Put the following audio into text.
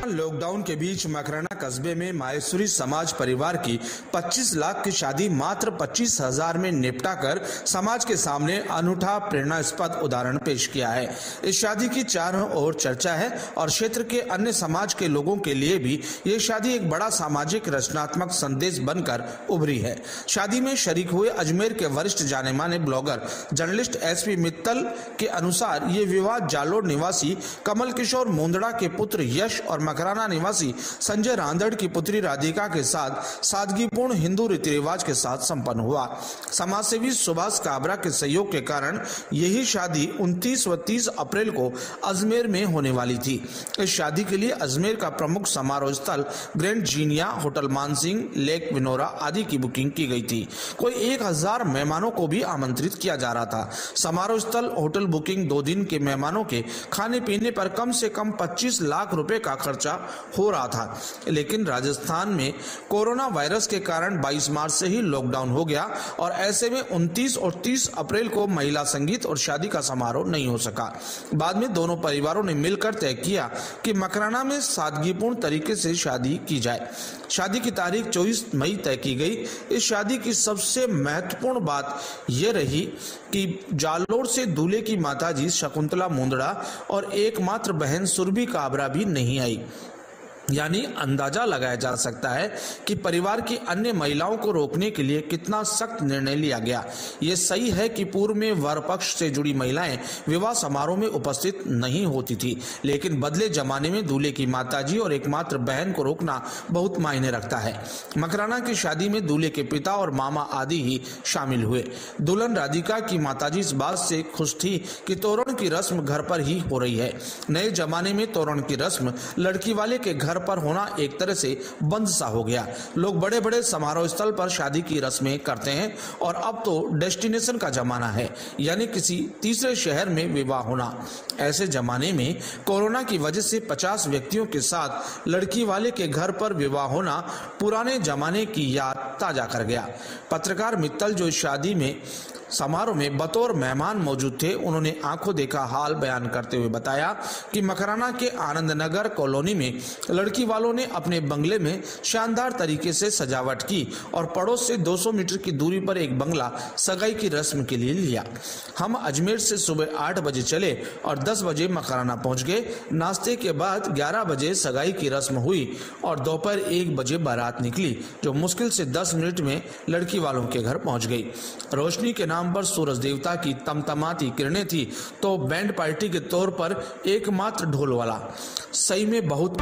Lockdown के बीच मकराना कस्बे में माहेश्वरी समाज परिवार की 25 लाख की शादी मात्र 25,000 में निपटाकर समाज के सामने अनूठा प्रेरणास्पद उदाहरण पेश किया है। इस शादी की चारों ओर चर्चा है और क्षेत्र के अन्य समाज के लोगों के लिए भी ये शादी एक बड़ा सामाजिक रचनात्मक संदेश बनकर उभरी है। शादी में शरीक हुए अजमेर के वरिष्ठ जाने माने ब्लॉगर जर्नलिस्ट एसपी मित्तल के अनुसार ये विवाह जालोर निवासी कमल किशोर मुंदड़ा के पुत्र यश और मकराना निवासी संजय रांदड़ की पुत्री राधिका के साथ सादगीपूर्ण हिंदू रीति रिवाज के साथ संपन्न हुआ। समाजसेवी सुभाष काबरा के सहयोग के कारण यही शादी 29 व 30 अप्रैल को अजमेर में होने वाली थी। इस शादी के लिए अजमेर का प्रमुख समारोह स्थल grand जीनिया, hotel Mansingh, lake Vinora आदि की बुकिंग की गई थी। कोई 1000 मेहमानों को भी आमंत्रित किया जा रहा था। समारोह स्थल, होटल बुकिंग, 2 दिन के मेहमानों के खाने पीने पर कम से कम 25 लाख रुपए का खर्चा हो रहा था। लेकिन राजस्थान में कोरोना वायरस के कारण 22 मार्च से ही लॉकडाउन हो गया और ऐसे में 29 और 30 अप्रैल को महिला संगीत और शादी का समारोह नहीं हो सका। बाद में दोनों परिवारों ने मिलकर तय किया कि मकराना में सादगीपूर्ण तरीके से शादी की जाए। शादी की तारीख 24 मई तय की गई। इस शादी की सबसे महत्वपूर्ण बात यह रही कि जालोर से दूल्हे की माताजी शकुंतला मुंदड़ा और एकमात्र बहन सुरभि काबरा भी नहीं आई। यानी अंदाजा लगाया जा सकता है कि परिवार की अन्य महिलाओं को रोकने के लिए कितना सख्त निर्णय लिया गया। ये सही है कि पूर्व में वर पक्ष से जुड़ी महिलाएं विवाह समारोह में उपस्थित नहीं होती थी, लेकिन बदले जमाने में दूल्हे की माताजी और एकमात्र बहन को रोकना बहुत मायने रखता है। मकराना की शादी में दूल्हे के पिता और मामा आदि ही शामिल हुए। दुल्हन राधिका की माताजी इस बात से खुश थी कि तोरण की रस्म घर पर ही हो रही है। नए जमाने में तोरण की रस्म लड़की वाले के घर पर होना एक तरह से बंद सा हो गया। लोग बड़े बड़े समारोह स्थल पर शादी की रस्में करते हैं और अब तो डेस्टिनेशन का जमाना है, यानी किसी तीसरे शहर में विवाह होना। ऐसे जमाने में कोरोना की वजह से 50 व्यक्तियों के साथ लड़की वाले के घर पर विवाह होना पुराने जमाने की याद ताजा कर गया। पत्रकार मित्तल जो शादी में समारोह में बतौर मेहमान मौजूद थे, उन्होंने आंखों देखा हाल बयान करते हुए बताया कि मकराना के आनंद नगर कॉलोनी में लड़की वालों ने अपने बंगले में शानदार तरीके से सजावट की और पड़ोस से 200 मीटर की दूरी पर एक बंगला सगाई की रस्म के लिए लिया। हम अजमेर से सुबह 8 बजे चले और 10 बजे मकराना पहुंच गए। नाश्ते के बाद 11 बजे सगाई की रस्म हुई और दोपहर 1 बजे बारात निकली, जो मुश्किल से 10 मिनट में लड़की वालों के घर पहुंच गई। रोशनी के नाम पर सूरज देवता की तमतमाती किरणें थी तो बैंड पार्टी के तौर पर एकमात्र ढोल वाला। सही में बहुत